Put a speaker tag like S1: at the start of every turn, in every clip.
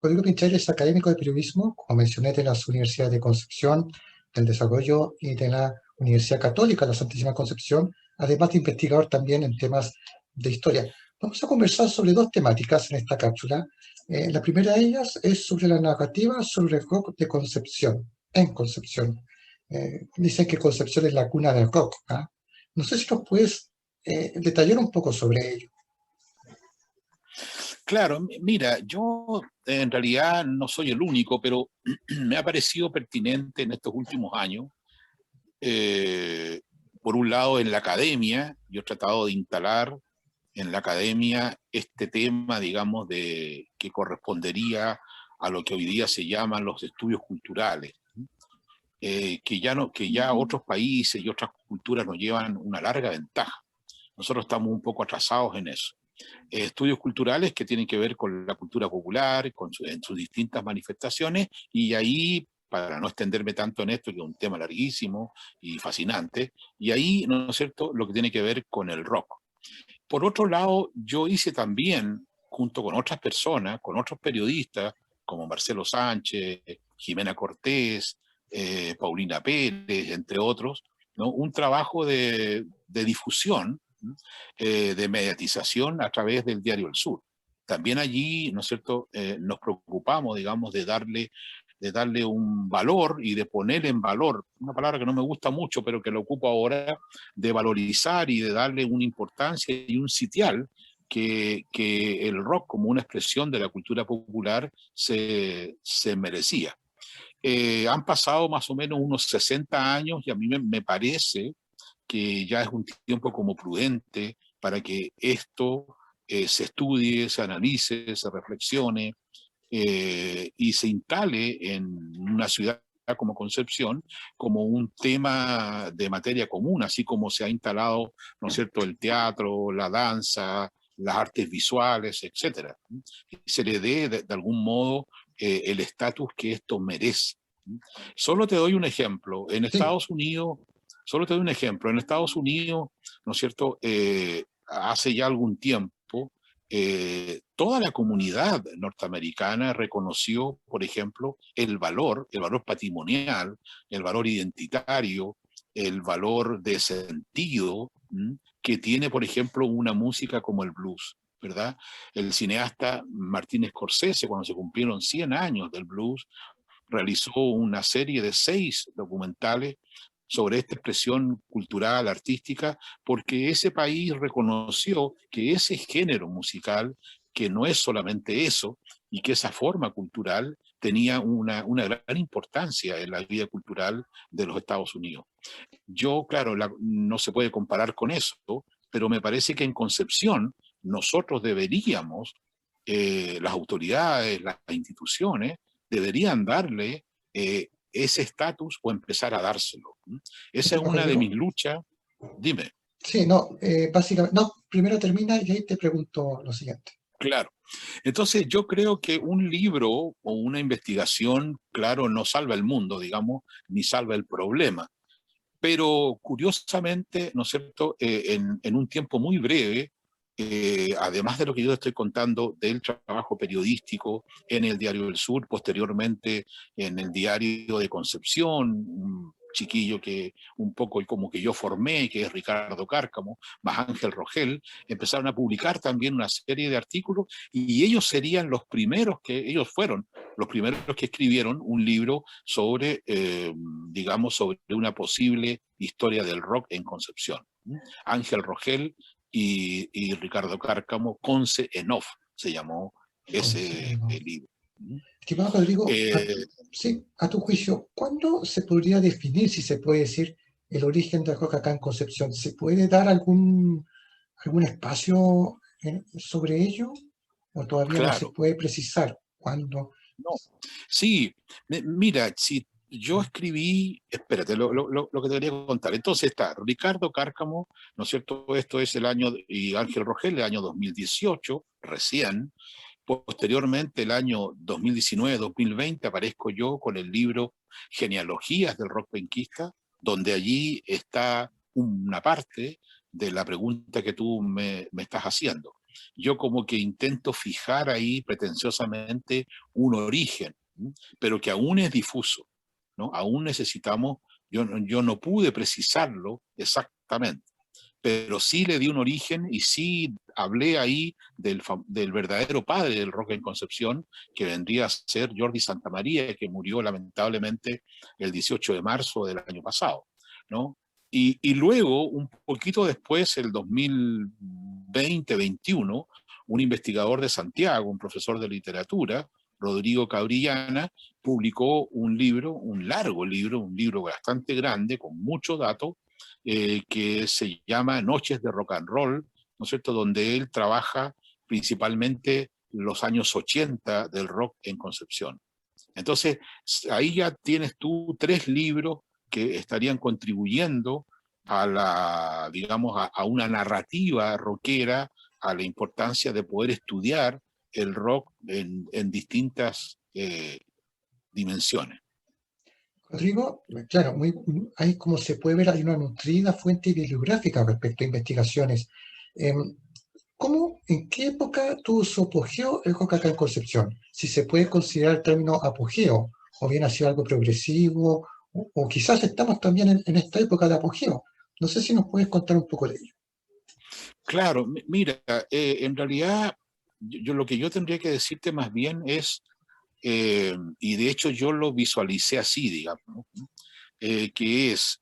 S1: Rodrigo Pinchay es académico de periodismo, como mencioné, de las universidades de Concepción, del Desarrollo y de la Universidad Católica de la Santísima Concepción, además de investigador también en temas de historia. Vamos a conversar sobre dos temáticas en esta cápsula. La primera de ellas es sobre la narrativa sobre el rock de Concepción, en Concepción. Dicen que Concepción es la cuna del rock, ¿ah? No sé si nos puedes detallar un poco sobre ello.
S2: Claro, mira, yo en realidad no soy el único, pero me ha parecido pertinente en estos últimos años. eh, por un lado, en la academia, yo he tratado de instalar en la academia este tema, digamos, de que correspondería a lo que hoy día se llaman los estudios culturales, que ya otros países y otras culturas nos llevan una larga ventaja. Nosotros estamos un poco atrasados en eso. Estudios culturales que tienen que ver con la cultura popular, en sus distintas manifestaciones, y ahí, para no extenderme tanto en esto, que es un tema larguísimo y fascinante, y ahí, ¿no es cierto?, lo que tiene que ver con el rock. Por otro lado, yo hice también, junto con otras personas, con otros periodistas, como Marcelo Sánchez, Jimena Cortés, Paulina Pérez, entre otros, ¿no?, un trabajo de difusión, de mediatización a través del Diario El Sur. También allí, ¿no es cierto?, nos preocupamos, digamos, de darle un valor y de poner en valor, una palabra que no me gusta mucho, pero que lo ocupo ahora, de valorizar y de darle una importancia y un sitial que el rock como una expresión de la cultura popular se merecía. Han pasado más o menos unos 60 años y a mí me parece que ya es un tiempo como prudente para que esto se estudie, se analice, se reflexione y se instale en una ciudad como Concepción como un tema de materia común, así como se ha instalado, ¿no es cierto?, el teatro, la danza, las artes visuales, etcétera. Se le dé de algún modo el estatus que esto merece. Solo te doy un ejemplo. En
S1: Sí,
S2: Estados Unidos, solo te doy un ejemplo. En Estados Unidos, ¿no es cierto?, hace ya algún tiempo, toda la comunidad norteamericana reconoció, por ejemplo, el valor patrimonial, el valor identitario, el valor de sentido, que tiene, por ejemplo, una música como el blues, ¿verdad? El cineasta Martin Scorsese, cuando se cumplieron 100 años del blues, realizó una serie de 6 documentales sobre esta expresión cultural, artística, porque ese país reconoció que ese género musical, que no es solamente eso, y que esa forma cultural tenía una gran importancia en la vida cultural de los Estados Unidos. Yo, claro, no se puede comparar con eso, pero me parece que en Concepción nosotros deberíamos, las autoridades, las instituciones, deberían darle ese estatus o empezar a dárselo. Esa es una de mis
S1: Rodrigo.
S2: luchas. Dime.
S1: Sí, no, básicamente, no, primero termina y ahí te pregunto lo siguiente.
S2: Claro. Entonces yo creo que un libro o una investigación, claro, no salva el mundo, digamos, ni salva el problema. Pero curiosamente, ¿no es cierto?, en un tiempo muy breve, además de lo que yo estoy contando del trabajo periodístico en el Diario del Sur, posteriormente en el Diario de Concepción, un chiquillo que un poco como que yo formé, que es Ricardo Cárcamo, más Ángel Rogel, empezaron a publicar también una serie de artículos y ellos serían los primeros ellos fueron los primeros que escribieron un libro sobre, digamos, sobre una posible historia del rock en Concepción. Ángel Rogel y Ricardo Cárcamo, Conce en Off, se llamó ese
S1: Conseguimos.
S2: libro.
S1: Estimado Rodrigo,
S2: Eh,
S1: sí, a tu juicio, ¿cuándo se podría definir, si se puede decir, el origen del rock acá en Concepción? ¿Se puede dar algún espacio sobre ello? ¿O todavía no se
S2: claro,
S1: puede precisar cuándo?
S2: no. Sí, mira, si yo escribí, espérate, lo que te quería contar. Entonces está Ricardo Cárcamo, ¿no es cierto? Esto es el año, y Ángel Rogel, el año 2018, recién. Posteriormente, el año 2019-2020, aparezco yo con el libro Genealogías del rock penquista, donde allí está una parte de la pregunta que tú me estás haciendo. yo como que intento fijar ahí pretenciosamente un origen, pero que aún es difuso, ¿no? Aún necesitamos, yo no pude precisarlo exactamente, pero sí le di un origen y sí hablé ahí del verdadero padre del rock en Concepción, que vendría a ser Jordi Santamaría, que murió lamentablemente el 18 de marzo del año pasado, ¿no? Y luego, un poquito después, el 2020-21, un investigador de Santiago, un profesor de literatura, Rodrigo Cabrillana, publicó un libro, un largo libro, un libro bastante grande, con muchos datos, que se llama Noches de Rock and Roll, ¿no es cierto?, donde él trabaja principalmente los años 80 del rock en Concepción. Entonces, ahí ya tienes tú 3 libros que estarían contribuyendo a la, digamos, a una narrativa rockera, a la importancia de poder estudiar el rock en distintas dimensiones.
S1: Rodrigo, claro, hay, como se puede ver, hay una nutrida fuente bibliográfica respecto a investigaciones. Em, ¿Cómo, en qué época tuvo su apogeo el rock acá en Concepción? Si se puede considerar el término apogeo, o bien ha sido algo progresivo, o quizás estamos también en esta época de apogeo. No sé si nos puedes contar un poco de ello.
S2: Claro, mira, en realidad lo que yo tendría que decirte más bien es, y de hecho yo lo visualicé así, digamos, ¿no? Que es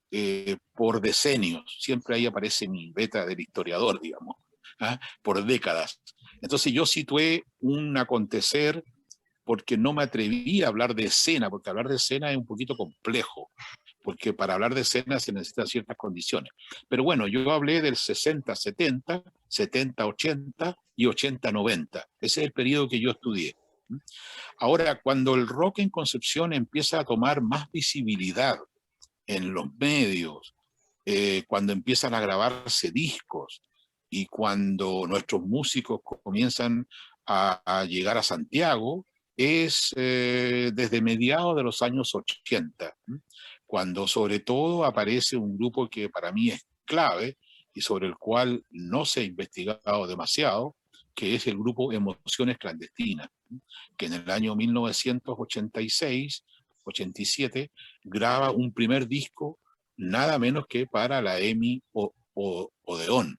S2: por decenios, siempre ahí aparece mi beta del historiador, digamos, ¿ah? Por décadas. Entonces yo situé un acontecer porque no me atreví a hablar de escena, porque hablar de escena es un poquito complejo, porque para hablar de escena se necesitan ciertas condiciones. Pero bueno, yo hablé del 60-70, 70-80 y 80-90. Ese es el periodo que yo estudié. Ahora, cuando el rock en Concepción empieza a tomar más visibilidad en los medios, cuando empiezan a grabarse discos y cuando nuestros músicos comienzan a llegar a Santiago, es desde mediados de los años 80, cuando sobre todo aparece un grupo que para mí es clave y sobre el cual no se ha investigado demasiado, que es el grupo Emociones Clandestinas, que en el año 1986-87 graba un primer disco nada menos que para la EMI Odeón.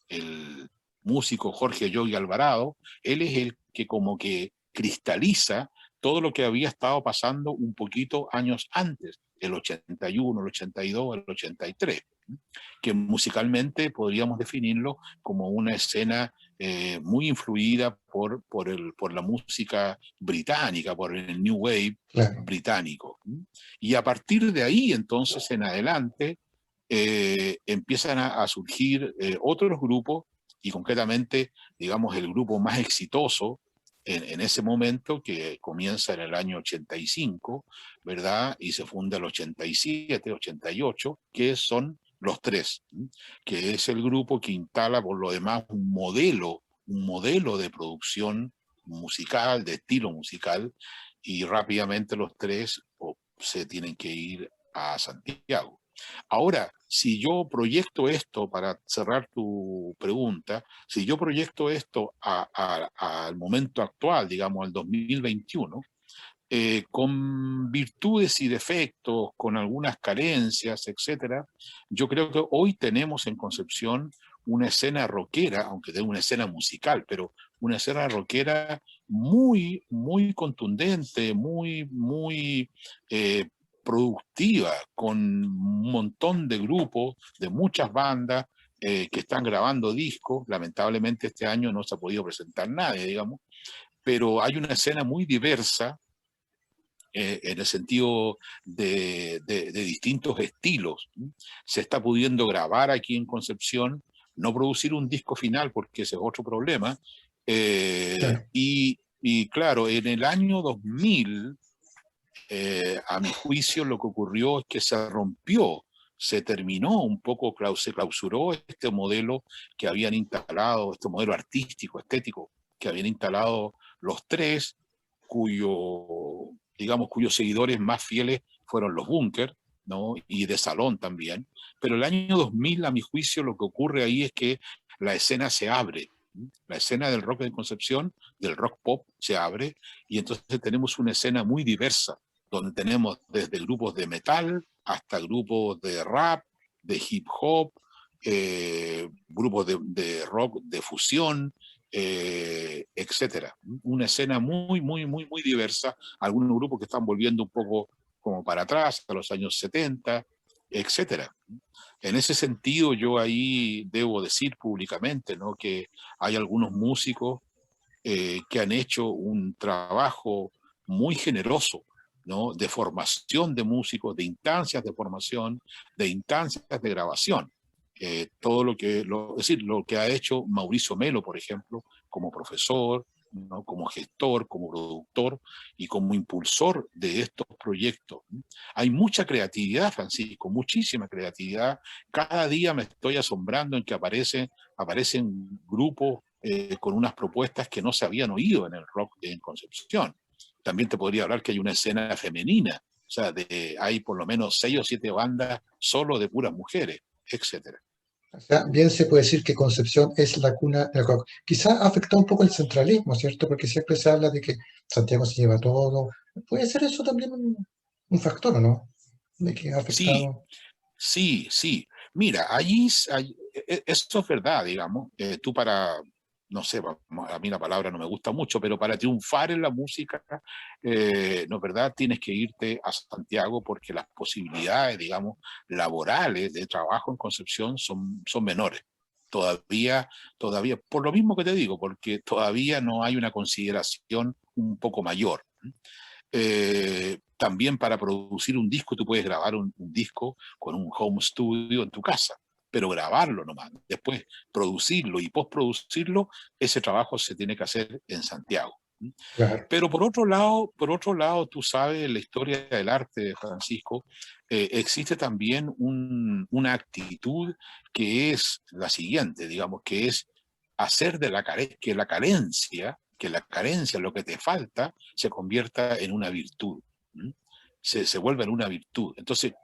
S2: El músico Jorge Yogi Alvarado, él es el que como que cristaliza todo lo que había estado pasando un poquito años antes, el 81, el 82, el 83, que musicalmente podríamos definirlo como una escena muy influida por la música británica, por el New Wave
S1: Claro.
S2: británico. Y a partir de ahí, entonces, en adelante, empiezan a surgir otros grupos, y concretamente, digamos, el grupo más exitoso en ese momento, que comienza en el año 85, ¿verdad? Y se funda el 87, 88, que son Los Tres, que es el grupo que instala por lo demás un modelo de producción musical, de estilo musical, y rápidamente Los Tres se tienen que ir a Santiago. Ahora, si yo proyecto esto, para cerrar tu pregunta, si yo proyecto esto al momento actual, digamos al 2021, con virtudes y defectos, con algunas carencias, etcétera, yo creo que hoy tenemos en Concepción una escena rockera, aunque de una escena musical, pero una escena rockera muy, muy contundente, muy productiva, con un montón de grupos, de muchas bandas que están grabando discos. Lamentablemente este año no se ha podido presentar nadie, digamos, pero hay una escena muy diversa en el sentido de distintos estilos. Se está pudiendo grabar aquí en Concepción, no producir un disco final porque ese es otro problema.
S1: Claro.
S2: Y claro, en el año 2000, a mi juicio, lo que ocurrió es que se rompió, se terminó un poco, se clausuró este modelo que habían instalado, este modelo artístico, estético, que habían instalado Los Tres, cuyos seguidores más fieles fueron los Bunkers, ¿no? Y de Salón también. Pero el año 2000, a mi juicio, lo que ocurre ahí es que la escena se abre, La escena del rock en Concepción, del rock pop, se abre, y entonces tenemos una escena muy diversa, donde tenemos desde grupos de metal hasta grupos de rap, de hip hop, grupos de rock de fusión, etcétera. Una escena muy diversa. Algunos grupos que están volviendo un poco como para atrás, a los años 70, etcétera. En ese sentido, yo ahí debo decir públicamente, ¿no?, que hay algunos músicos que han hecho un trabajo muy generoso, ¿no?, de formación de músicos, de instancias de formación, de instancias de grabación. Todo es decir, lo que ha hecho Mauricio Melo, por ejemplo, como profesor, ¿no?, como gestor, como productor y como impulsor de estos proyectos. Hay mucha creatividad, Francisco, muchísima creatividad. Cada día me estoy asombrando en que aparecen grupos con unas propuestas que no se habían oído en el rock en Concepción. También te podría hablar que hay una escena femenina, o sea, hay por lo menos 6 o 7 bandas solo de puras mujeres, etcétera.
S1: O sea, bien se puede decir que Concepción es la cuna del rock. Quizá ha afectado un poco el centralismo, ¿cierto? Porque siempre se habla de que Santiago se lleva todo. ¿Puede ser eso también un factor, o no? De que ha
S2: Sí,
S1: afectado.
S2: sí. Mira, esto es verdad, digamos. Tú no sé, a mí la palabra no me gusta mucho, pero para triunfar en la música, no es verdad, tienes que irte a Santiago porque las posibilidades, digamos, laborales de trabajo en Concepción son menores. Todavía, por lo mismo que te digo, porque todavía no hay una consideración un poco mayor. También para producir un disco, tú puedes grabar un disco con un home studio en tu casa, pero grabarlo nomás. Después producirlo y postproducirlo, ese trabajo se tiene que hacer en Santiago.
S1: Claro.
S2: Pero por otro lado, tú sabes, la historia del arte, Francisco, existe también una actitud que es la siguiente, digamos, que es hacer de que la carencia, lo que te falta, se convierta en una virtud. Se vuelve en una virtud. Entonces,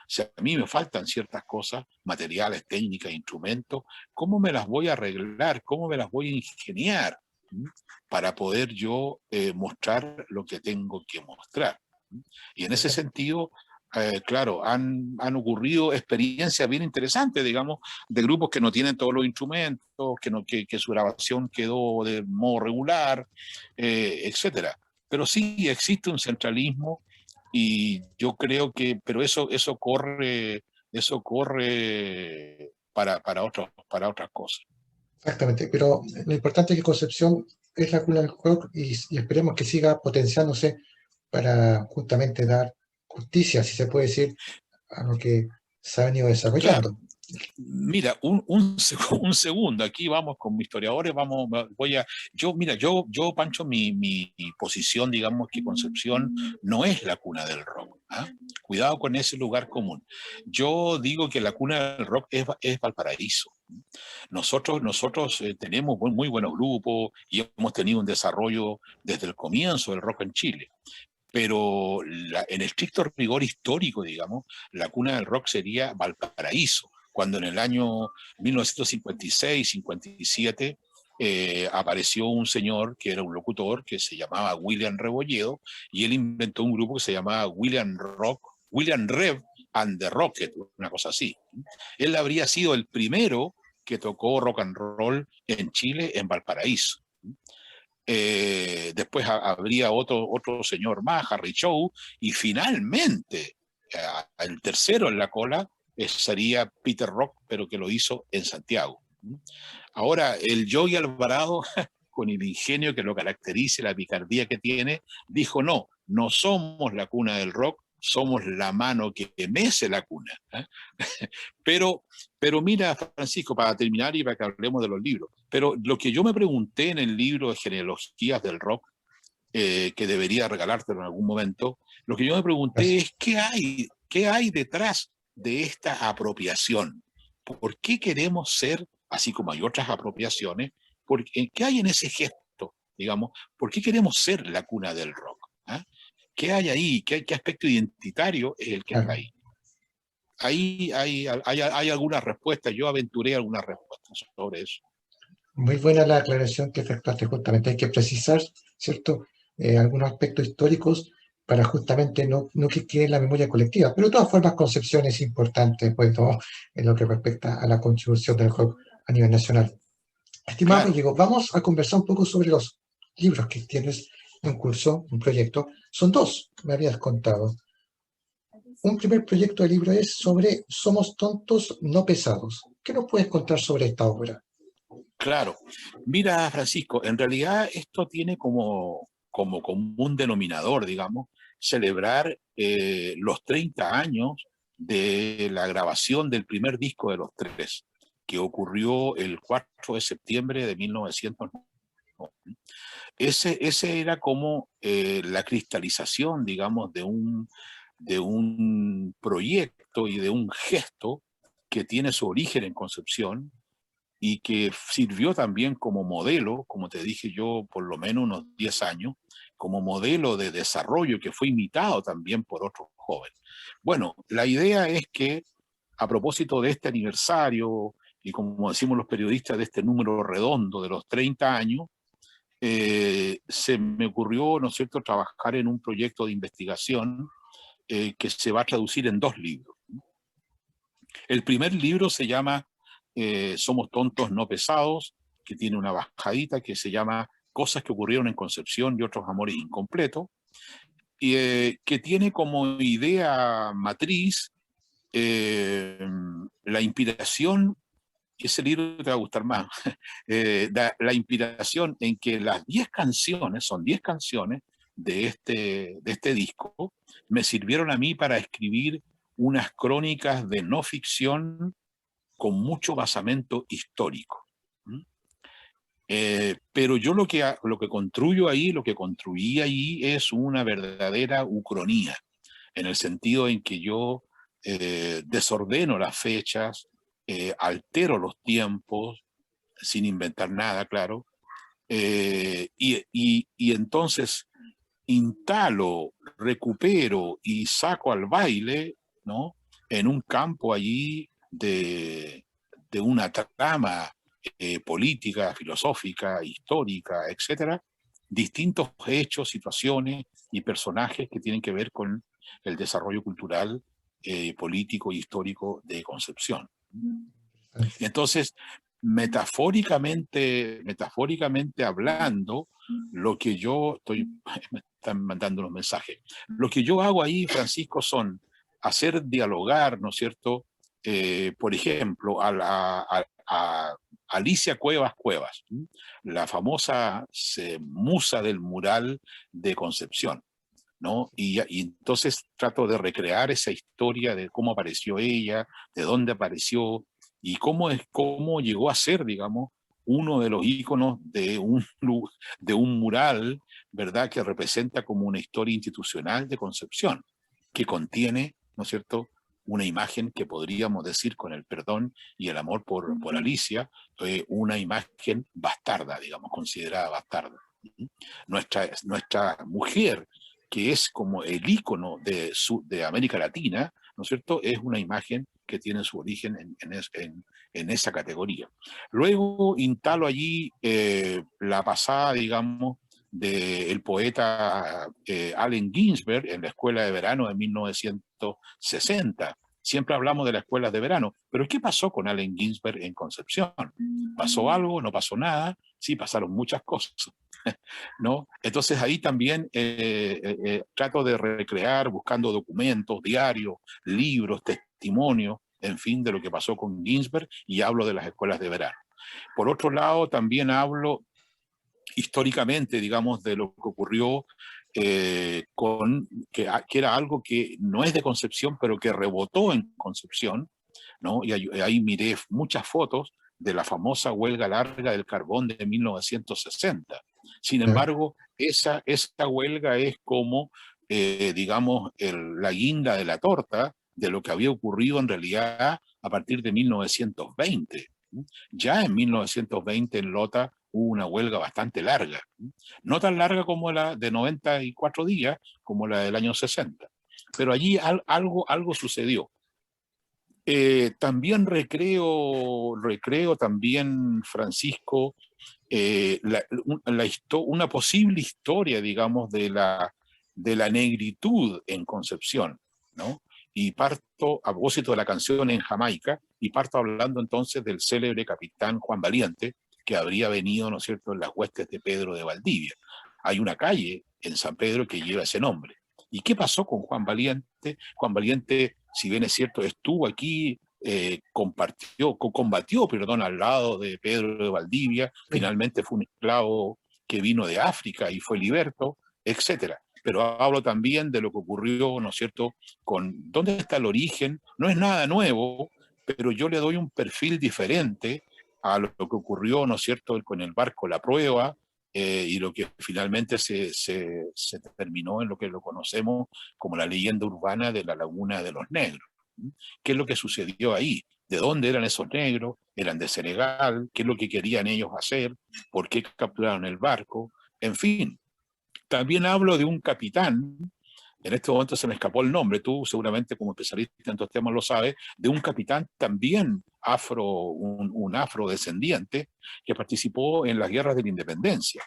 S2: si a mí me faltan ciertas cosas, materiales, técnicas, instrumentos, ¿cómo me las voy a arreglar? ¿Cómo me las voy a ingeniar para poder yo mostrar lo que tengo que mostrar? Y en ese sentido, claro, han ocurrido experiencias bien interesantes, digamos, de grupos que no tienen todos los instrumentos, que su grabación quedó de modo regular, etcétera. Pero sí existe un centralismo, y yo creo que, pero eso corre para otras cosas.
S1: Exactamente, pero lo importante es que Concepción es la cuna del rock y esperemos que siga potenciándose para justamente dar justicia, si se puede decir, a lo que se ha venido
S2: Claro.
S1: desarrollando.
S2: Mira, un segundo, aquí vamos como historiadores, Pancho, mi posición, digamos que Concepción no es la cuna del rock. ¿Ah? Cuidado con ese lugar común. Yo digo que la cuna del rock es Valparaíso. Nosotros tenemos muy buenos grupos y hemos tenido un desarrollo desde el comienzo del rock en Chile. Pero en estricto rigor histórico, digamos, la cuna del rock sería Valparaíso, cuando en el año 1956-57 apareció un señor que era un locutor que se llamaba William Rebolledo, y él inventó un grupo que se llamaba William Rev and the Rocket, una cosa así. Él habría sido el primero que tocó rock and roll en Chile, en Valparaíso. Después habría otro señor más, Harry Shaw, y finalmente el tercero en la cola sería Peter Rock, pero que lo hizo en Santiago. Ahora, el Yogi Alvarado, con el ingenio que lo caracteriza, la picardía que tiene, dijo: no somos la cuna del rock, somos la mano que mece la cuna. Pero mira, Francisco, para terminar y para que hablemos de los libros, pero lo que yo me pregunté en el libro de Genealogías del Rock, que debería regalártelo en algún momento, lo que yo me pregunté
S1: Gracias.
S2: es qué hay detrás de esta apropiación. ¿Por qué queremos ser, así como hay otras apropiaciones, qué hay en ese gesto, digamos? ¿Por qué queremos ser la cuna del rock? ¿Ah? ¿Qué hay ahí? ¿Qué aspecto identitario es el que está
S1: Claro.
S2: ahí? Ahí hay algunas respuestas, yo aventuré algunas respuestas sobre eso.
S1: Muy buena la aclaración que efectuaste justamente. Hay que precisar, ¿cierto? Algunos aspectos históricos para justamente no que quede en la memoria colectiva. Pero de todas formas, Concepción es importante, pues, ¿no? En lo que respecta a la contribución del rock a nivel nacional. Estimado
S2: Claro,
S1: Rodrigo, vamos a conversar un poco sobre los libros que tienes en curso, un proyecto. Son dos, me habías contado. Un primer proyecto de libro es sobre Somos tontos, no pesados. ¿Qué nos puedes contar sobre esta obra?
S2: claro. Mira, Francisco, en realidad esto tiene como común denominador, digamos, celebrar los 30 años de la grabación del primer disco de Los Tres, que ocurrió el 4 de septiembre de 1990. Ese era como la cristalización, digamos, de un proyecto y de un gesto que tiene su origen en Concepción y que sirvió también como modelo, como te dije yo, por lo menos unos 10 años, como modelo de desarrollo que fue imitado también por otros jóvenes. Bueno, la idea es que a propósito de este aniversario y como decimos los periodistas de este número redondo de los 30 años, se me ocurrió, ¿no es cierto?, trabajar en un proyecto de investigación que se va a traducir en dos libros. El primer libro se llama Somos tontos, no pesados, que tiene una bajadita que se llama Cosas que ocurrieron en Concepción y otros amores incompletos, y que tiene como idea matriz eh, la inspiración, y ese libro te va a gustar más, la inspiración en que las 10 canciones, son 10 canciones de este disco, me sirvieron a mí para escribir unas crónicas de no ficción con mucho basamento histórico. ¿Mm? Pero yo lo que construyo ahí, lo que construí ahí es una verdadera ucronía, en el sentido en que yo desordeno las fechas, altero los tiempos, sin inventar nada, claro, y entonces instalo, recupero y saco al baile, ¿no? En un campo allí de una trama política, filosófica, histórica, etcétera, distintos hechos, situaciones y personajes que tienen que ver con el desarrollo cultural, político y histórico de Concepción. Entonces, metafóricamente hablando, lo que yo estoy, me están mandando unos mensajes, lo que yo hago ahí, Francisco, son hacer dialogar, ¿no es cierto? Por ejemplo, a Alicia Cuevas, la famosa musa del mural de Concepción, ¿no? Y entonces trato de recrear esa historia de cómo apareció ella, de dónde apareció y cómo llegó a ser, digamos, uno de los íconos de un mural, ¿verdad?, que representa como una historia institucional de Concepción, que contiene, ¿no es cierto?, una imagen que podríamos decir, con el perdón y el amor por Alicia, una imagen bastarda, digamos, considerada bastarda. Nuestra mujer, que es como el ícono de América Latina, ¿no es cierto?, es una imagen que tiene su origen en esa categoría. Luego instalo allí la pasada, digamos, del poeta Allen Ginsberg en la Escuela de Verano de 1960. Siempre hablamos de las escuelas de verano, pero ¿qué pasó con Allen Ginsberg en Concepción? ¿Pasó algo? ¿No pasó nada? Sí, pasaron muchas cosas. ¿No? Entonces ahí también trato de recrear buscando documentos, diarios, libros, testimonios, en fin, de lo que pasó con Ginsberg, y hablo de las escuelas de verano. Por otro lado, también hablo históricamente, digamos, de lo que ocurrió que era algo que no es de Concepción, pero que rebotó en Concepción, ¿no? Y ahí miré muchas fotos de la famosa huelga larga del carbón de 1960. Sin
S1: ¿Ya?
S2: embargo, esa huelga es como, digamos, la guinda de la torta de lo que había ocurrido en realidad a partir de 1920. Ya en 1920 en Lota hubo una huelga bastante larga, no tan larga como la de 94 días, como la del año 60, pero allí algo sucedió. También recreo también, Francisco, una posible historia, digamos, de la negritud en Concepción, ¿no? Y parto, a propósito de la canción en Jamaica, y parto hablando entonces del célebre capitán Juan Valiente, que habría venido, ¿no es cierto?, en las huestes de Pedro de Valdivia. Hay una calle en San Pedro que lleva ese nombre. ¿Y qué pasó con Juan Valiente? Juan Valiente, si bien es cierto, estuvo aquí, combatió, perdón, al lado de Pedro de Valdivia,
S1: Sí.
S2: finalmente fue un esclavo que vino de África y fue liberto, etcétera. Pero hablo también de lo que ocurrió, ¿no es cierto?, con dónde está el origen. No es nada nuevo, pero yo le doy un perfil diferente a lo que ocurrió, ¿no es cierto?, con el barco La Prueba, y lo que finalmente se terminó en lo que lo conocemos como la leyenda urbana de la Laguna de los Negros. ¿Qué es lo que sucedió ahí? ¿De dónde eran esos negros? ¿Eran de Senegal? ¿Qué es lo que querían ellos hacer? ¿Por qué capturaron el barco? En fin, también hablo de un capitán, en este momento se me escapó el nombre, tú seguramente como especialista en estos temas lo sabes, de un capitán también un afrodescendiente que participó en las guerras de la independencia.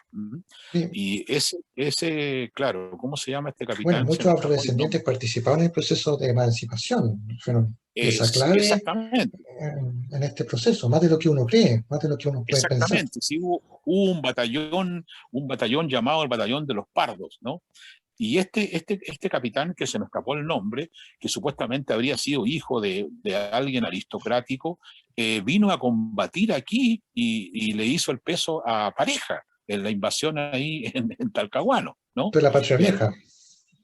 S1: Sí.
S2: Y claro, ¿cómo se llama este
S1: Bueno,
S2: capitán? Se
S1: muchos
S2: me escapó el
S1: afrodescendientes
S2: nombre.
S1: participaron en el proceso de emancipación, fueron pieza clave
S2: Exactamente.
S1: en este proceso, más de lo que uno cree, más de lo que uno puede pensar.
S2: Exactamente, sí hubo un batallón llamado el Batallón de los Pardos, ¿no? Y este capitán, que se me escapó el nombre, que supuestamente habría sido hijo de alguien aristocrático, vino a combatir aquí y le hizo el peso a Pareja en la invasión ahí en Talcahuano, ¿no?
S1: De la patria
S2: Eh,
S1: vieja.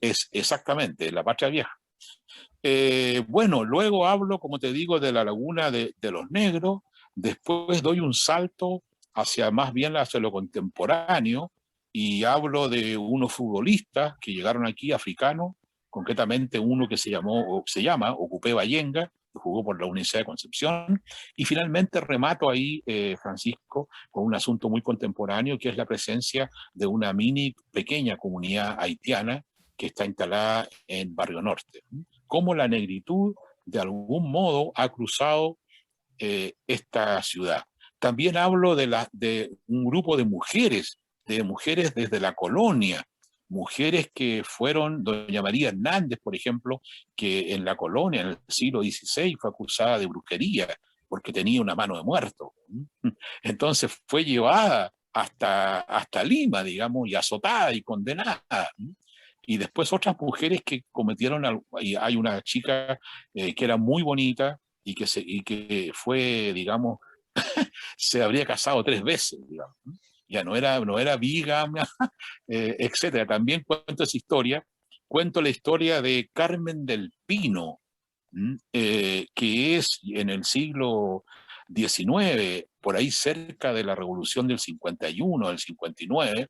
S2: es exactamente, la Patria Vieja. Bueno, luego hablo, como te digo, de la Laguna de los Negros, después doy un salto hacia más bien hacia lo contemporáneo y hablo de unos futbolistas que llegaron aquí, africanos, concretamente uno que se llama Ocupé Bayenga, que jugó por la Universidad de Concepción, y finalmente remato ahí, Francisco, con un asunto muy contemporáneo, que es la presencia de una pequeña comunidad haitiana que está instalada en Barrio Norte. Cómo la negritud de algún modo ha cruzado esta ciudad. También hablo de un grupo de mujeres desde la colonia, mujeres que fueron, doña María Hernández, por ejemplo, que en la colonia, en el siglo XVI, fue acusada de brujería porque tenía una mano de muerto. Entonces fue llevada hasta Lima, digamos, y azotada y condenada. Y después otras mujeres que cometieron, y hay una chica que era muy bonita y que fue, digamos, se habría casado 3 veces, digamos. Ya no era bigamia, etcétera. También cuento esa historia, cuento la historia de Carmen del Pino, que es en el siglo XIX, por ahí cerca de la revolución del 51, del 59,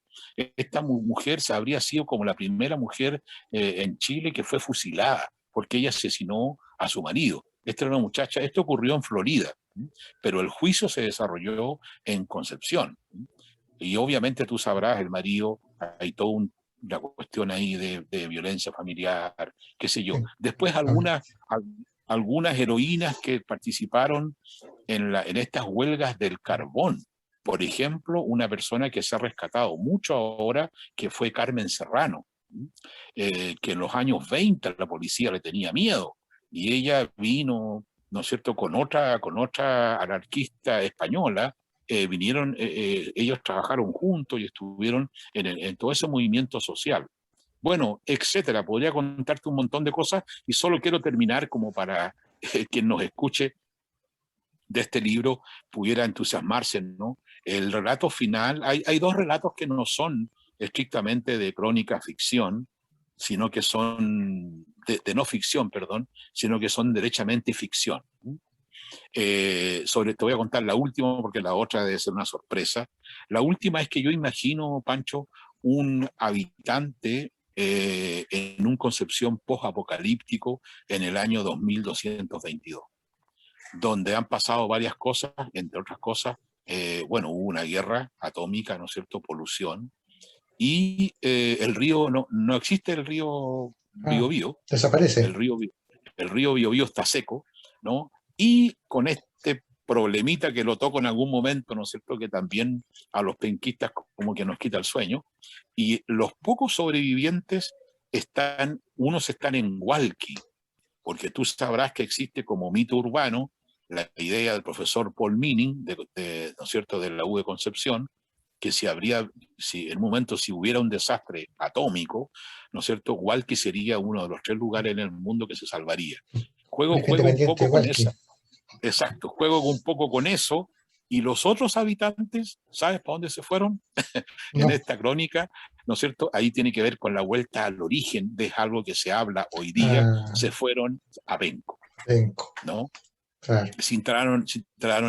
S2: esta mujer habría sido como la primera mujer en Chile que fue fusilada porque ella asesinó a su marido. Esta era una muchacha, esto ocurrió en Florida, pero el juicio se desarrolló en Concepción. Y obviamente tú sabrás, el marido, hay toda una cuestión ahí de violencia familiar, qué sé yo.
S1: Sí.
S2: Después algunas heroínas que participaron en estas huelgas del carbón. Por ejemplo, una persona que se ha rescatado mucho ahora, que fue Carmen Serrano, que en los años 20 la policía le tenía miedo, y ella vino, ¿no es cierto?, con otra anarquista española, ellos trabajaron juntos y estuvieron en todo ese movimiento social. Bueno, etcétera. Podría contarte un montón de cosas y solo quiero terminar como para quien nos escuche de este libro pudiera entusiasmarse, ¿no? El relato final, hay dos relatos que no son estrictamente de crónica ficción, sino que son de no ficción, perdón, sino que son derechamente ficción. Te voy a contar la última porque la otra debe ser una sorpresa. La última es que yo imagino, Pancho, un habitante en un Concepción post-apocalíptico en el año 2222, donde han pasado varias cosas, entre otras cosas, bueno, hubo una guerra atómica, ¿no es cierto?, polución, y el río, no existe el río
S1: Ah,
S2: Biobío, el
S1: desaparece.
S2: río, el río Biobío está seco, ¿no? Y con este problemita que lo toco en algún momento, ¿no es cierto?, que también a los penquistas como que nos quita el sueño, y los pocos sobrevivientes unos están en Hualqui, porque tú sabrás que existe como mito urbano la idea del profesor Paul Minning, ¿no es cierto?, de la U de Concepción, que si en un momento si hubiera un desastre atómico, ¿no es cierto?, Hualqui sería uno de los 3 lugares en el mundo que se salvaría. Juego un
S1: Independiente
S2: poco con
S1: igual que.
S2: esa. Exacto, juego un poco con eso, y los otros habitantes, ¿sabes para dónde se fueron? En
S1: No.
S2: esta crónica, ¿no es cierto? Ahí tiene que ver con la vuelta al origen de algo que se habla hoy día,
S1: Ah,
S2: se fueron a Penco,
S1: Penco.
S2: ¿no?
S1: Claro.
S2: Se instalaron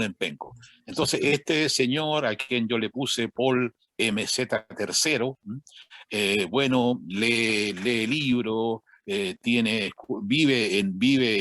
S2: en Penco. Entonces, este señor, a quien yo le puse Paul MZ III, bueno, lee libros, vive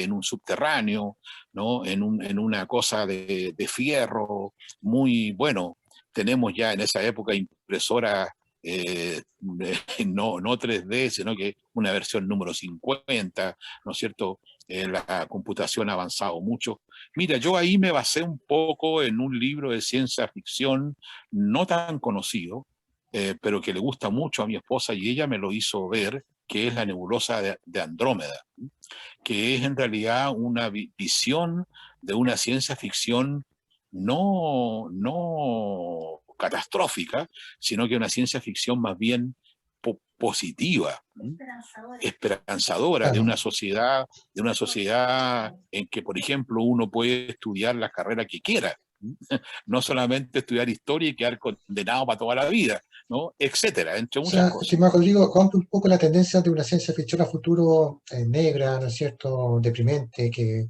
S2: en un subterráneo, ¿no? En una cosa de fierro, muy bueno. Tenemos ya en esa época impresoras, no 3D, sino que una versión número 50, ¿no es cierto? La computación ha avanzado mucho. Mira, yo ahí me basé un poco en un libro de ciencia ficción no tan conocido, pero que le gusta mucho a mi esposa y ella me lo hizo ver, que es la nebulosa de Andrómeda, que es en realidad una visión de una ciencia ficción no catastrófica, sino que una ciencia ficción más bien positiva, esperanzadora
S1: Claro.
S2: de una sociedad en que, por ejemplo, uno puede estudiar la carrera que quiera, no solamente estudiar historia y quedar condenado para toda la vida, ¿no? Etcétera, entre
S1: O
S2: muchas
S1: sea,
S2: cosas.
S1: estimado Rodrigo, rompe un poco la tendencia de una ciencia ficción a futuro negra, ¿no es cierto?, deprimente, que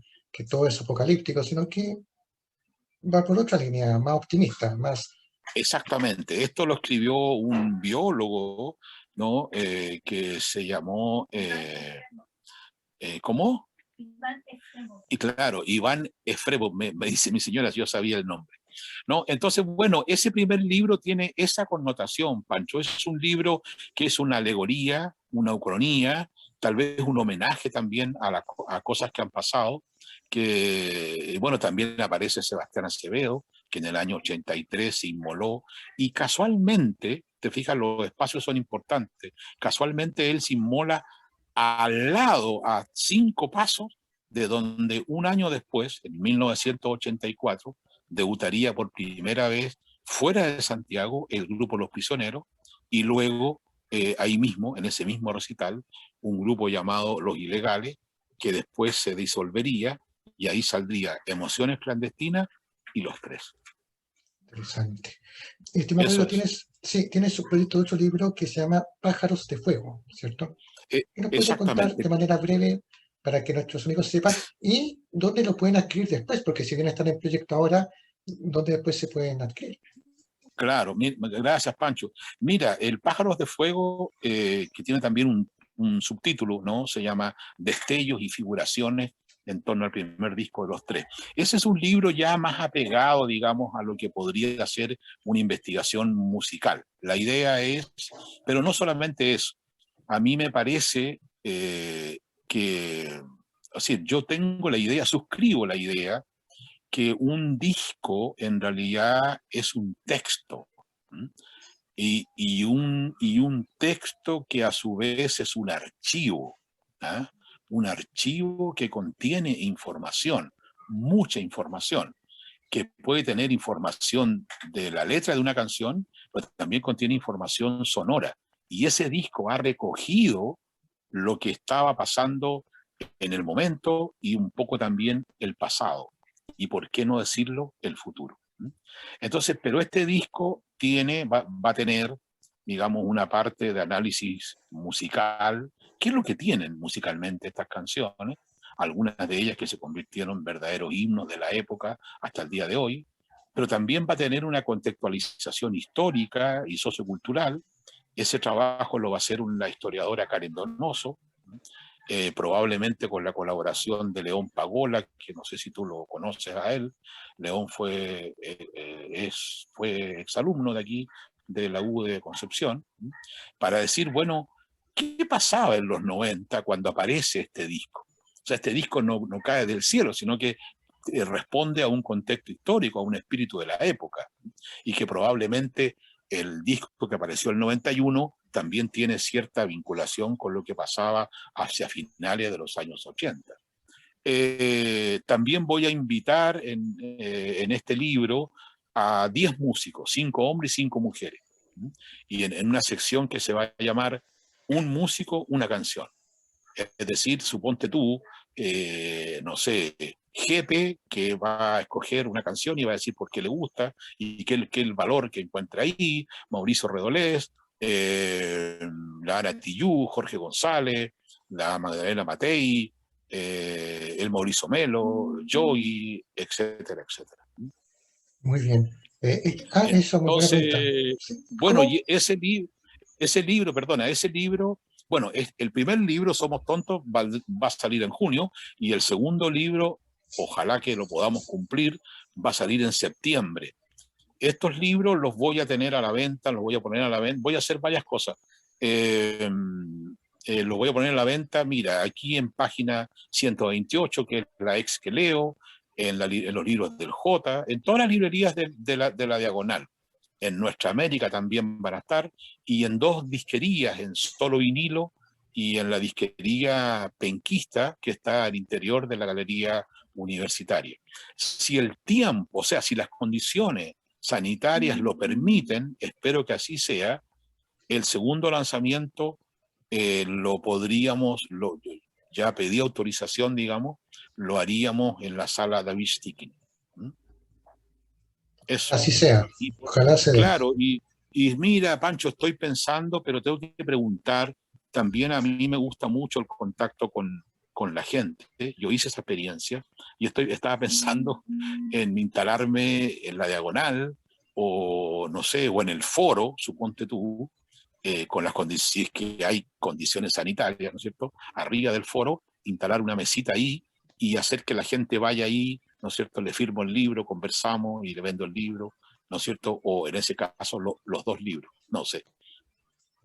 S1: todo es apocalíptico, sino que va por otra línea, más optimista, más.
S2: Exactamente, esto lo escribió un biólogo, ¿no? Que se llamó, ¿cómo? Y claro, Iván Efremov, me dice mi señora, si yo sabía el nombre. ¿No? Entonces, bueno, ese primer libro tiene esa connotación, Pancho. Es un libro que es una alegoría, una ucronía, tal vez un homenaje también a cosas que han pasado, que, bueno, también aparece Sebastián Acevedo, que en el año 83 se inmoló, y casualmente, te fijas, los espacios son importantes, casualmente él se inmola al lado, a 5 pasos, de donde un año después, en 1984, debutaría por primera vez fuera de Santiago el grupo Los Prisioneros, y luego ahí mismo, en ese mismo recital, un grupo llamado Los Ilegales, que después se disolvería, y ahí saldría Emociones Clandestinas y Los Tres.
S1: Interesante. Estimado
S2: Eso
S1: Rodrigo,
S2: es.
S1: tienes un proyecto de otro libro que se llama Pájaros de Fuego, ¿cierto? ¿Qué nos puede contar de
S2: Exactamente.
S1: manera breve para que nuestros amigos sepan y dónde lo pueden adquirir después? Porque si bien están en proyecto ahora, ¿dónde después se pueden adquirir?
S2: Claro, gracias, Pancho. Mira, El Pájaros de Fuego, que tiene también un subtítulo, ¿no? Se llama Destellos y Figuraciones en torno al primer disco de Los Tres. Ese es un libro ya más apegado, digamos, a lo que podría ser una investigación musical. La idea es, pero no solamente eso, a mí me parece que, o sea, yo tengo la idea, suscribo la idea que un disco en realidad es un texto, ¿m? Y un texto que a su vez es un archivo, ¿ah? Un archivo que contiene información, mucha información, que puede tener información de la letra de una canción, pero también contiene información sonora. Y ese disco ha recogido lo que estaba pasando en el momento y un poco también el pasado. Y por qué no decirlo, el futuro. Entonces, pero este disco va a tener, digamos, una parte de análisis musical. ¿Qué es lo que tienen musicalmente estas canciones? Algunas de ellas que se convirtieron en verdaderos himnos de la época hasta el día de hoy, pero también va a tener una contextualización histórica y sociocultural. Ese trabajo lo va a hacer una historiadora, Karen Donoso, probablemente con la colaboración de León Pagola, que no sé si tú lo conoces a él. León fue exalumno de aquí, de la U de Concepción, para decir, bueno, ¿qué pasaba en los 90 cuando aparece este disco? sea, este disco no cae del cielo, sino que responde a un contexto histórico, a un espíritu de la época, y que probablemente el disco que apareció en el 91 también tiene cierta vinculación con lo que pasaba hacia finales de los años 80. También voy a invitar en este libro a 10 músicos, 5 hombres y 5 mujeres, y en una sección que se va a llamar Un músico, una canción. Es decir, suponte tú, no sé, Jepe, que va a escoger una canción y va a decir por qué le gusta y qué el valor que encuentra ahí, Mauricio Redolés, la Ana Tillú, Jorge González, la Magdalena Matei, el Mauricio Melo, Joey, etcétera, etcétera.
S1: Muy bien. Eso, muy buena pregunta.
S2: Entonces,
S1: Sí,
S2: bueno,
S1: ¿cómo?
S2: y ese libro, bueno, el primer libro, Somos Tontos, va a salir en junio, y el segundo libro, ojalá que lo podamos cumplir, va a salir en septiembre. Estos libros los voy a tener a la venta, los voy a poner a la venta, voy a hacer varias cosas. Los voy a poner a la venta, mira, aquí en página 128, que es la ex que leo, en los libros del J, en todas las librerías de la Diagonal. En Nuestra América también van a estar, y en 2 disquerías, en Solo Vinilo y en la disquería Penquista, que está al interior de la Galería Universitaria. Si el tiempo, o sea, si las condiciones sanitarias lo permiten, espero que así sea, el segundo lanzamiento lo podríamos, ya pedí autorización, digamos, lo haríamos en la sala David Sticking. Eso.
S1: Así sea.
S2: Y,
S1: Ojalá se dé.
S2: claro, y mira, Pancho, estoy pensando, pero tengo que preguntar, también a mí me gusta mucho el contacto con la gente. Yo hice esa experiencia y estaba pensando en instalarme en la Diagonal o no sé, o en el foro, suponte tú, con las condiciones, que hay condiciones sanitarias, ¿no es cierto? Arriba del foro, instalar una mesita ahí y hacer que la gente vaya ahí, ¿no es cierto? Le firmo el libro, conversamos y le vendo el libro, ¿no es cierto? O en ese caso los 2 libros, no sé.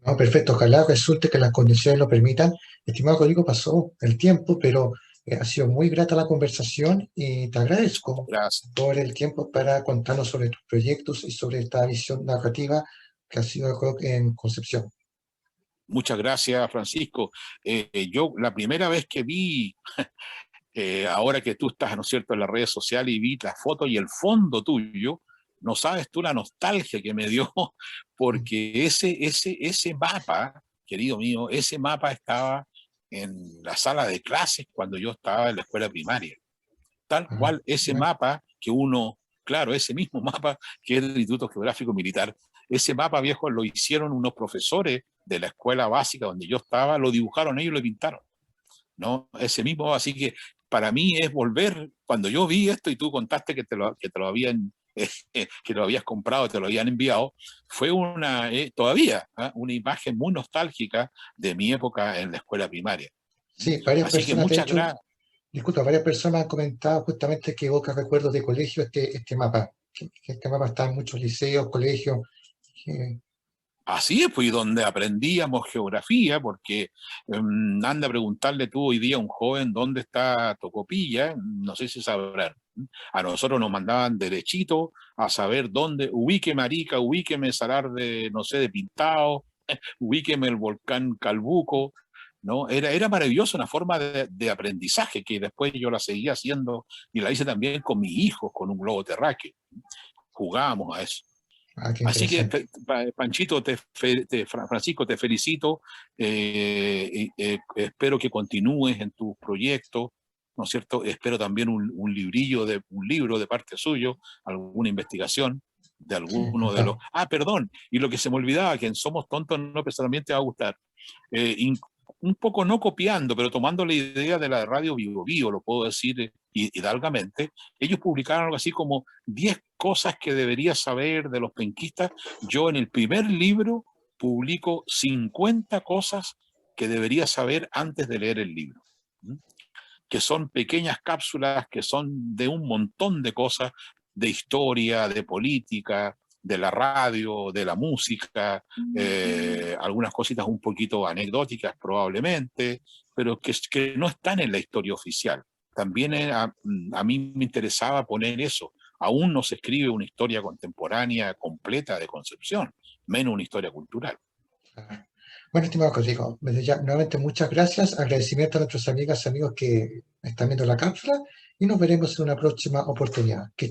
S1: No, perfecto. Ojalá resulte que las condiciones lo permitan. Estimado Código, pasó el tiempo, pero ha sido muy grata la conversación y te agradezco
S2: Gracias.
S1: por el tiempo para contarnos sobre tus proyectos y sobre esta visión narrativa que ha sido el juego en Concepción.
S2: Muchas gracias, Francisco. Yo la primera vez que vi, ahora que tú estás, ¿no es cierto?, en las redes sociales y vi la foto y el fondo tuyo, no sabes tú la nostalgia que me dio, porque ese mapa, querido mío, ese mapa estaba en la sala de clases cuando yo estaba en la escuela primaria. Tal
S1: Ah,
S2: cual ese
S1: bueno,
S2: mapa que uno, claro, ese mismo mapa que es del Instituto Geográfico Militar, ese mapa viejo lo hicieron unos profesores de la escuela básica donde yo estaba, lo dibujaron ellos y lo pintaron, ¿no? Ese mismo, así que para mí es volver, cuando yo vi esto y tú contaste que te lo habían, que lo habías comprado, te lo habían enviado, fue todavía una imagen muy nostálgica de mi época en la escuela primaria.
S1: sí, varias
S2: Así que
S1: personas, de
S2: muchas
S1: hecho,
S2: gracias.
S1: disculpa, varias personas han comentado justamente que evoca recuerdos de colegio este mapa, que este mapa está en muchos liceos, colegios. que-
S2: Así es, pues, y donde aprendíamos geografía, porque anda a preguntarle tú hoy día a un joven dónde está Tocopilla, no sé si sabrán. A nosotros nos mandaban derechito a saber dónde, ubíqueme Arica, ubíqueme Salar de, no sé, de Pintado, ubíqueme el volcán Calbuco, ¿no? Era maravilloso, una forma de aprendizaje que después yo la seguía haciendo y la hice también con mis hijos, con un globo terráqueo. Jugábamos a eso.
S1: Qué
S2: Así que,
S1: interesante.
S2: Panchito, Francisco, te felicito. Espero que continúes en tus proyectos, ¿no es cierto? Espero también un libro de parte suyo, alguna investigación de
S1: Sí,
S2: alguno de los...
S1: encantado.
S2: Ah, perdón, y lo que se me olvidaba, que en Somos Tontos no personalmente te va a gustar. Eh, in- un poco no copiando, pero tomando la idea de la radio Vivo Vivo, lo puedo decir hidalgamente, ellos publicaron algo así como 10 cosas que deberías saber de los penquistas. Yo en el primer libro publico 50 cosas que deberías saber antes de leer el libro, que son pequeñas cápsulas que son de un montón de cosas, de historia, de política, de la radio, de la música, algunas cositas un poquito anecdóticas probablemente, pero que no están en la historia oficial. También a mí me interesaba poner eso. Aún no se escribe una historia contemporánea completa de Concepción, menos una historia cultural.
S1: Bueno, estimado Rodrigo, desde ya, nuevamente muchas gracias, agradecimiento a nuestras amigas y amigos que están viendo la cápsula y nos veremos en una próxima oportunidad. Que